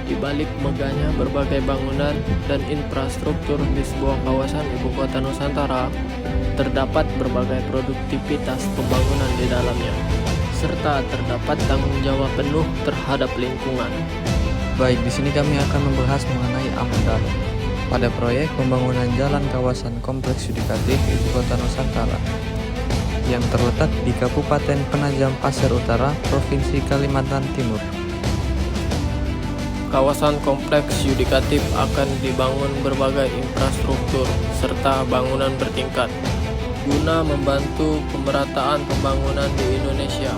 Di balik megahnya berbagai bangunan dan infrastruktur di sebuah kawasan ibu kota Nusantara, terdapat berbagai produktivitas pembangunan di dalamnya, serta terdapat tanggung jawab penuh terhadap lingkungan. Baik, di sini kami akan membahas mengenai AMDAL pada proyek pembangunan jalan kawasan kompleks yudikatif ibu kota Nusantara yang terletak di Kabupaten Penajam Pasir Utara, Provinsi Kalimantan Timur. Kawasan kompleks yudikatif akan dibangun berbagai infrastruktur serta bangunan bertingkat guna membantu pemerataan pembangunan di Indonesia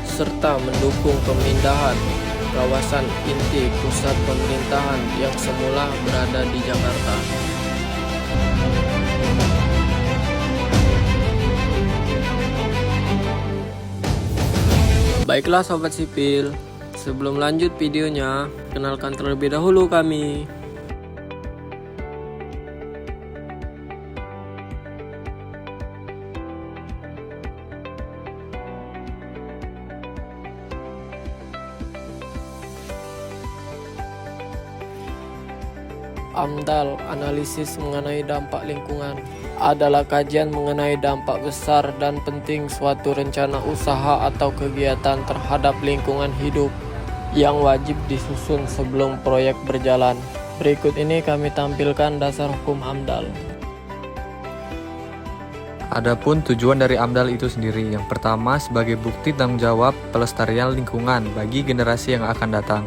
serta mendukung pemindahan kawasan inti pusat pemerintahan yang semula berada di Jakarta. Baiklah sobat sipil, sebelum lanjut videonya, kenalkan terlebih dahulu kami. AMDAL, analisis mengenai dampak lingkungan, adalah kajian mengenai dampak besar dan penting suatu rencana usaha atau kegiatan terhadap lingkungan hidup yang wajib disusun sebelum proyek berjalan. Berikut ini kami tampilkan dasar hukum AMDAL. Adapun tujuan dari AMDAL itu sendiri, yang pertama sebagai bukti tanggung jawab pelestarian lingkungan bagi generasi yang akan datang.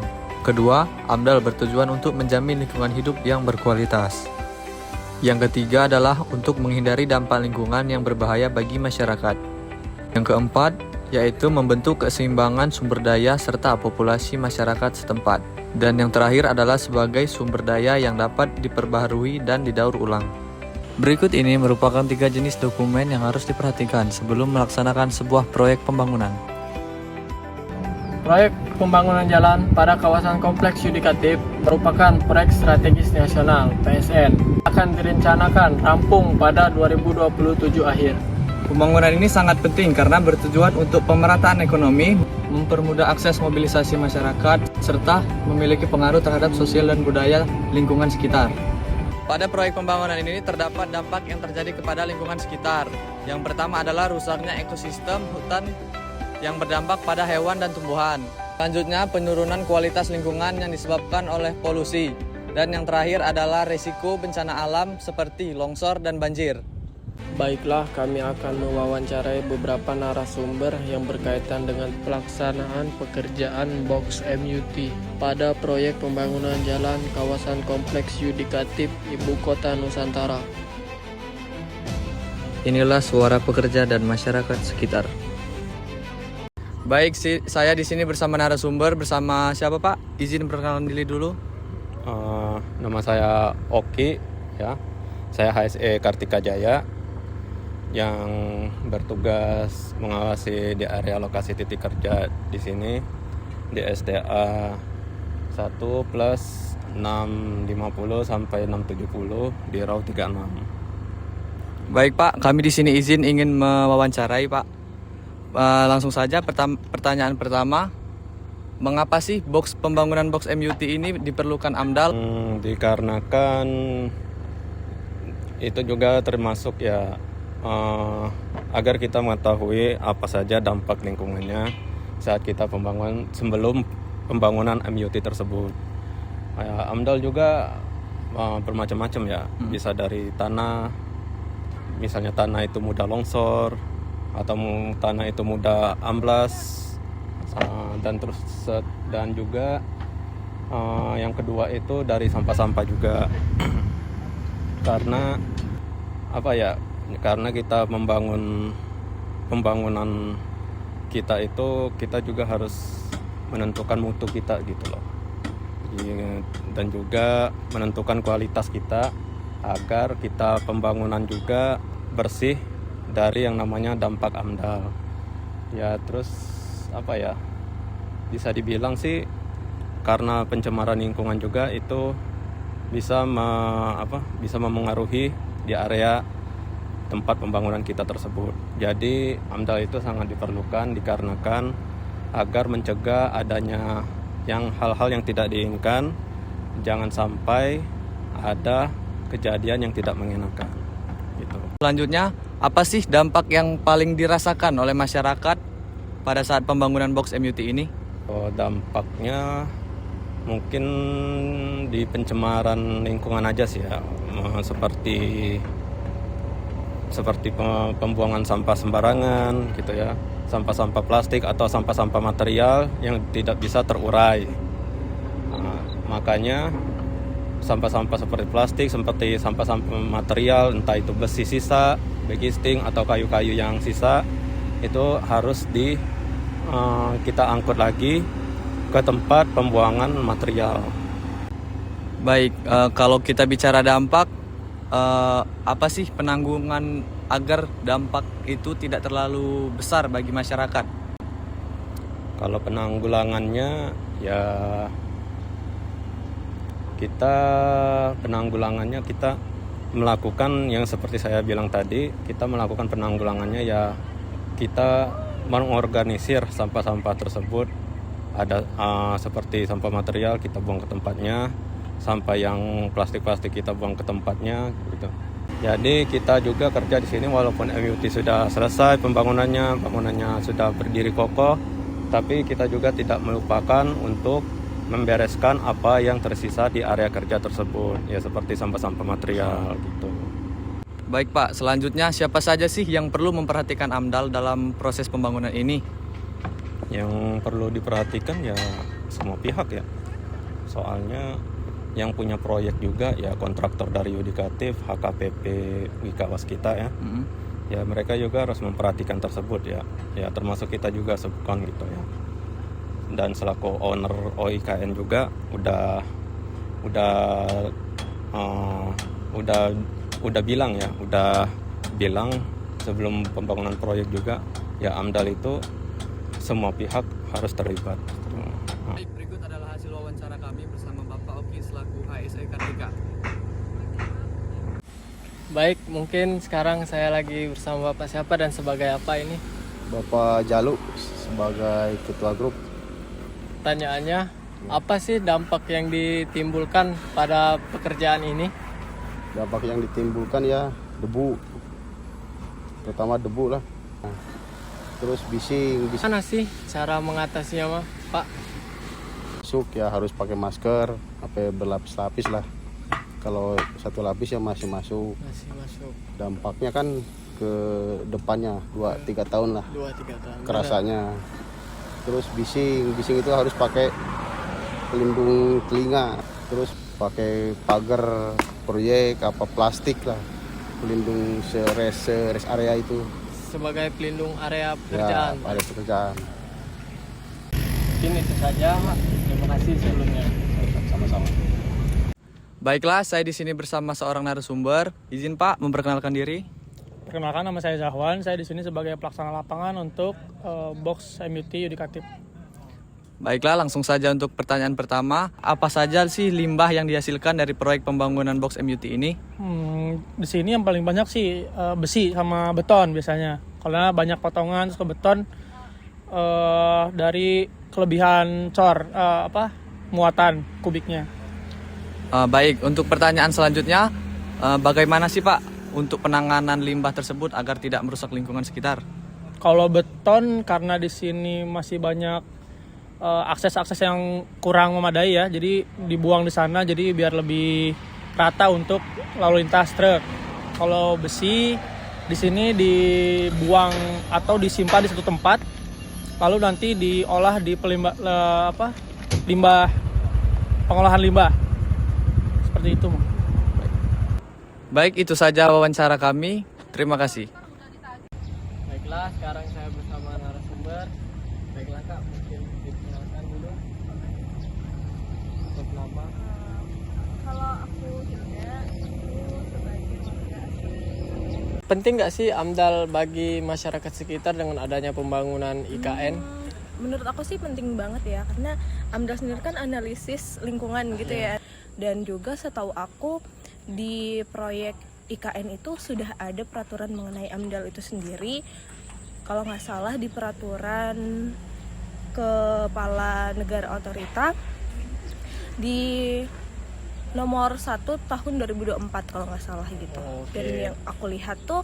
Kedua, AMDAL bertujuan untuk menjamin lingkungan hidup yang berkualitas. Yang ketiga adalah untuk menghindari dampak lingkungan yang berbahaya bagi masyarakat. Yang keempat, yaitu membentuk keseimbangan sumber daya serta populasi masyarakat setempat. Dan yang terakhir adalah sebagai sumber daya yang dapat diperbaharui dan didaur ulang. Berikut ini merupakan 3 jenis dokumen yang harus diperhatikan sebelum melaksanakan sebuah proyek pembangunan. Proyek pembangunan jalan pada kawasan kompleks yudikatif merupakan proyek strategis nasional (PSN). Akan direncanakan rampung pada 2027 akhir. Pembangunan ini sangat penting karena bertujuan untuk pemerataan ekonomi, mempermudah akses mobilisasi masyarakat, serta memiliki pengaruh terhadap sosial dan budaya lingkungan sekitar. Pada proyek pembangunan ini terdapat dampak yang terjadi kepada lingkungan sekitar. Yang pertama adalah rusaknya ekosistem hutan yang berdampak pada hewan dan tumbuhan. Selanjutnya, penurunan kualitas lingkungan yang disebabkan oleh polusi. Dan yang terakhir adalah risiko bencana alam seperti longsor dan banjir. Baiklah, kami akan mewawancarai beberapa narasumber yang berkaitan dengan pelaksanaan pekerjaan Box MUT pada proyek pembangunan jalan kawasan kompleks yudikatif ibu kota Nusantara. Inilah suara pekerja dan masyarakat sekitar. Baik, saya di sini bersama narasumber, bersama siapa Pak? Izin perkenalan diri dulu. Nama saya Oki, ya. Saya HSE Kartika Jaya yang bertugas mengawasi di area lokasi titik kerja di sini di SDA 1 plus 650 sampai 670 di RAW 36. Baik Pak, kami di sini izin ingin mewawancarai Pak. Langsung saja pertanyaan pertama, mengapa sih pembangunan box MUT ini diperlukan AMDAL? Dikarenakan itu juga termasuk ya agar kita mengetahui apa saja dampak lingkungannya saat kita sebelum pembangunan MUT tersebut. AMDAL juga bermacam-macam ya, bisa dari tanah, misalnya tanah itu mudah longsor, atau tanah itu mudah amblas, dan juga yang kedua itu dari sampah-sampah juga. Karena karena kita pembangunan kita itu, kita juga harus menentukan mutu kita gitu loh, dan juga menentukan kualitas kita agar kita pembangunan juga bersih dari yang namanya dampak AMDAL. Ya terus bisa dibilang sih karena pencemaran lingkungan juga itu bisa memengaruhi di area tempat pembangunan kita tersebut. Jadi AMDAL itu sangat diperlukan dikarenakan agar mencegah adanya yang hal-hal yang tidak diinginkan, jangan sampai ada kejadian yang tidak mengenakan gitu. Selanjutnya, apa sih dampak yang paling dirasakan oleh masyarakat pada saat pembangunan box MUT ini? Dampaknya mungkin di pencemaran lingkungan aja sih ya, seperti pembuangan sampah sembarangan gitu ya, sampah-sampah plastik atau sampah-sampah material yang tidak bisa terurai. Makanya sampah-sampah seperti plastik, seperti sampah-sampah material, entah itu besi sisa, backisting atau kayu-kayu yang sisa, itu harus kita angkut lagi ke tempat pembuangan material. Baik, kalau kita bicara dampak, apa sih penanggungan agar dampak itu tidak terlalu besar bagi masyarakat? Kalau penanggulangannya ya kita melakukan yang seperti saya bilang tadi, kita melakukan penanggulangannya ya kita mengorganisir sampah-sampah tersebut. Ada seperti sampah material kita buang ke tempatnya, sampah yang plastik-plastik kita buang ke tempatnya gitu. Jadi kita juga kerja di sini walaupun MUT sudah selesai bangunannya sudah berdiri kokoh, tapi kita juga tidak melupakan untuk membereskan apa yang tersisa di area kerja tersebut, ya seperti sampah-sampah material gitu. Baik Pak, selanjutnya siapa saja sih yang perlu memperhatikan AMDAL dalam proses pembangunan ini? Yang perlu diperhatikan ya semua pihak ya. Soalnya yang punya proyek juga ya kontraktor dari yudikatif, HKPP, Wika Waskita ya. Ya mereka juga harus memperhatikan tersebut ya. Ya termasuk kita juga Subkon gitu ya. Dan selaku owner OIKN juga udah bilang sebelum pembangunan proyek juga ya AMDAL itu semua pihak harus terlibat. Baik, berikut adalah hasil wawancara kami bersama Bapak Oki selaku HSE Kartika. Baik, mungkin sekarang saya lagi bersama Bapak siapa dan sebagai apa ini? Bapak Jalu sebagai ketua grup. Pertanyaannya, apa sih dampak yang ditimbulkan pada pekerjaan ini? Dampak yang ditimbulkan ya debu, terutama debu lah. Terus bising Mana sih cara mengatasinya, Pak? masuk ya harus pakai masker, apa berlapis-lapis lah. Kalau satu lapis ya masih masuk. Masih masuk. Dampaknya kan ke depannya 2-3 tahun lah 2-3 tahun. kerasanya. Terus bising itu harus pakai pelindung telinga. Terus pakai pagar proyek apa plastik lah, pelindung rest area itu. Sebagai pelindung area pekerjaan. Ya, area pekerjaan. Mungkin itu saja, Pak. Terima kasih sebelumnya. Sama-sama. Baiklah, saya di sini bersama seorang narasumber. Izin Pak memperkenalkan diri. Perkenalkan, nama saya Zahwan. Saya di sini sebagai pelaksana lapangan untuk box MUT Yudikatif. Baiklah, langsung saja untuk pertanyaan pertama. Apa saja sih limbah yang dihasilkan dari proyek pembangunan box MUT ini? Di sini yang paling banyak sih besi sama beton biasanya. Karena banyak potongan terus ke beton dari kelebihan muatan kubiknya. Baik, untuk pertanyaan selanjutnya, bagaimana sih Pak untuk penanganan limbah tersebut agar tidak merusak lingkungan sekitar? Kalau beton karena di sini masih banyak akses-akses yang kurang memadai ya, jadi dibuang di sana jadi biar lebih rata untuk lalu lintas truk. Kalau besi di sini dibuang atau disimpan di satu tempat, lalu nanti diolah di pengolahan limbah. Seperti itu. Baik, itu saja wawancara kami. Terima kasih. Baiklah, sekarang saya bersama narasumber. Baiklah Kak, mungkin diperkenalkan dulu untuk nama. Kalau aku juga sebagai warga asli. Penting nggak sih AMDAL bagi masyarakat sekitar dengan adanya pembangunan IKN? Menurut aku sih penting banget ya, karena AMDAL sendiri kan analisis lingkungan gitu ya. Dan juga setahu aku di proyek IKN itu sudah ada peraturan mengenai AMDAL itu sendiri. Kalau nggak salah di peraturan Kepala Negara Otorita di nomor 1 tahun 2024 kalau nggak salah gitu. Oke. Dan yang aku lihat tuh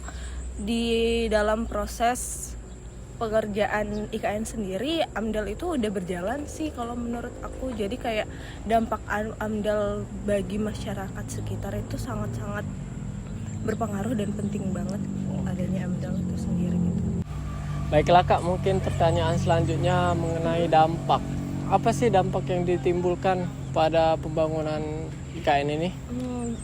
di dalam proses pekerjaan IKN sendiri, AMDAL itu udah berjalan sih kalau menurut aku. Jadi kayak dampak AMDAL bagi masyarakat sekitar itu sangat-sangat berpengaruh dan penting banget adanya AMDAL itu sendiri gitu. Baiklah Kak, mungkin pertanyaan selanjutnya mengenai dampak. Apa sih dampak yang ditimbulkan pada pembangunan IKN ini?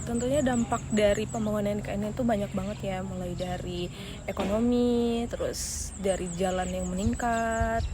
Tentunya dampak dari pembangunan IKN itu banyak banget ya, mulai dari ekonomi, terus dari jalan yang meningkat.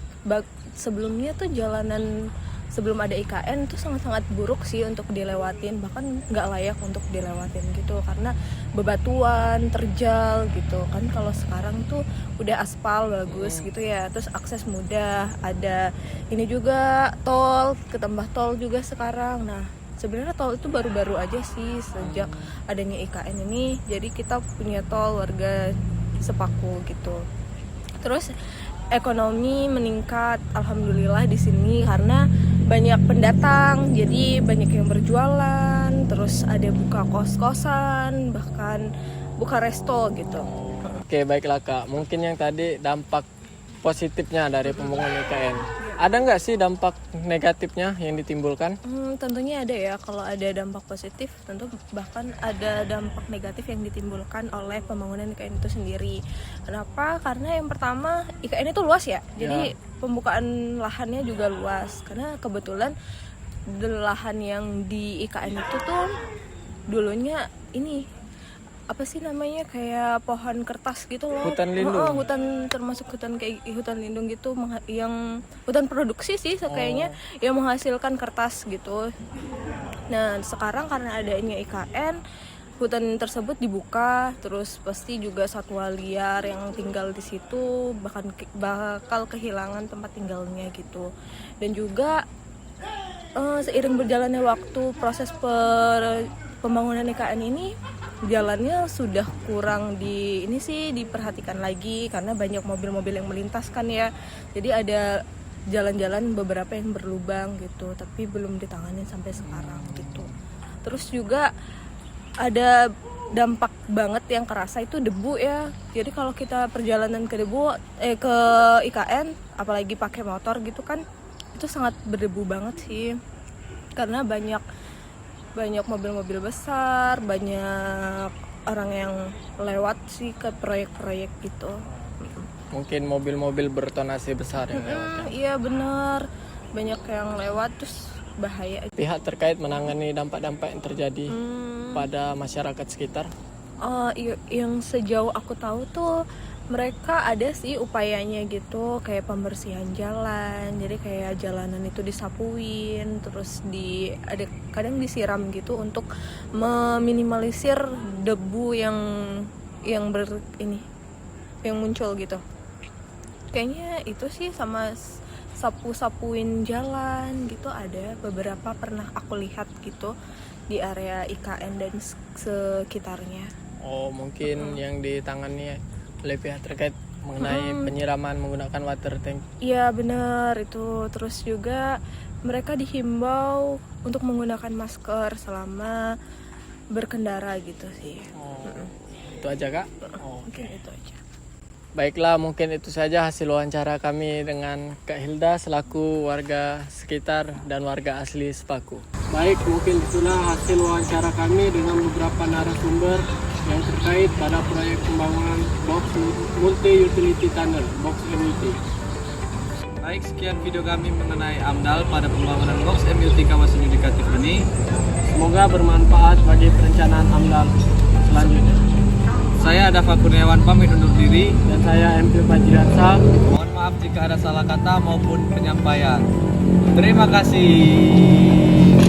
Sebelumnya tuh jalanan sebelum ada IKN tuh sangat-sangat buruk sih untuk dilewatin, bahkan nggak layak untuk dilewatin gitu karena bebatuan, terjal gitu kan. Kalau sekarang tuh udah aspal bagus gitu ya, terus akses mudah, ada ini juga tol, ketambah tol juga sekarang. Nah sebenarnya tol itu baru-baru aja sih sejak adanya IKN ini, jadi kita punya tol warga Sepaku gitu. Terus ekonomi meningkat, alhamdulillah di sini karena banyak pendatang, jadi banyak yang berjualan, terus ada buka kos-kosan, bahkan buka resto gitu. Oke, baiklah Kak. Mungkin yang tadi dampak positifnya dari pembangunan IKN. Ada nggak sih dampak negatifnya yang ditimbulkan? Tentunya ada ya. Kalau ada dampak positif, tentu bahkan ada dampak negatif yang ditimbulkan oleh pembangunan IKN itu sendiri. Kenapa? Karena yang pertama IKN itu luas ya. Jadi pembukaan lahannya juga luas. Karena kebetulan lahan yang di IKN itu tuh dulunya ini apa sih namanya, kayak pohon kertas gitu loh. Hutan lindung. Hutan, termasuk hutan kayak hutan lindung gitu, yang hutan produksi sih kayaknya, yang menghasilkan kertas gitu. Nah sekarang karena adanya IKN, hutan tersebut dibuka, terus pasti juga satwa liar yang tinggal di situ bahkan bakal kehilangan tempat tinggalnya gitu. Dan juga seiring berjalannya waktu proses pembangunan IKN ini, jalannya sudah kurang diperhatikan lagi karena banyak mobil-mobil yang melintas kan ya. Jadi ada jalan-jalan beberapa yang berlubang gitu, tapi belum ditanganin sampai sekarang gitu. Terus juga ada dampak banget yang kerasa itu debu ya. Jadi kalau kita perjalanan ke IKN, apalagi pakai motor gitu kan, itu sangat berdebu banget sih. Karena banyak mobil-mobil besar, banyak orang yang lewat sih ke proyek-proyek gitu. Mungkin mobil-mobil bertonase besar yang lewat. Iya benar, banyak yang lewat, terus bahaya. Pihak terkait menangani dampak-dampak yang terjadi pada masyarakat sekitar. Yang sejauh aku tahu tuh mereka ada sih upayanya gitu, kayak pembersihan jalan. Jadi kayak jalanan itu disapuin, terus kadang disiram gitu untuk meminimalisir debu yang muncul gitu. Kayaknya itu sih, sama sapuin jalan gitu, ada beberapa pernah aku lihat gitu di area IKN dan sekitarnya. Oh, mungkin yang ditangani oleh pihak terkait mengenai penyiraman menggunakan water tank. Iya benar itu. Terus juga mereka dihimbau untuk menggunakan masker selama berkendara gitu sih. Itu aja Kak? Mungkin itu aja. Baiklah, mungkin itu saja hasil wawancara kami dengan Kak Hilda selaku warga sekitar dan warga asli Sepaku. Baik, mungkin itulah hasil wawancara kami dengan beberapa narasumber yang terkait pada proyek pembangunan box multi utility tunnel, box MUT. Baik, sekian video kami mengenai AMDAL pada pembangunan box MUT kawasan yudikatif ini. Semoga bermanfaat bagi perencanaan AMDAL selanjutnya. Saya Adafa Kurniawan pamit undur diri. Dan saya MP Fajriansah. Mohon maaf jika ada salah kata maupun penyampaian. Terima kasih.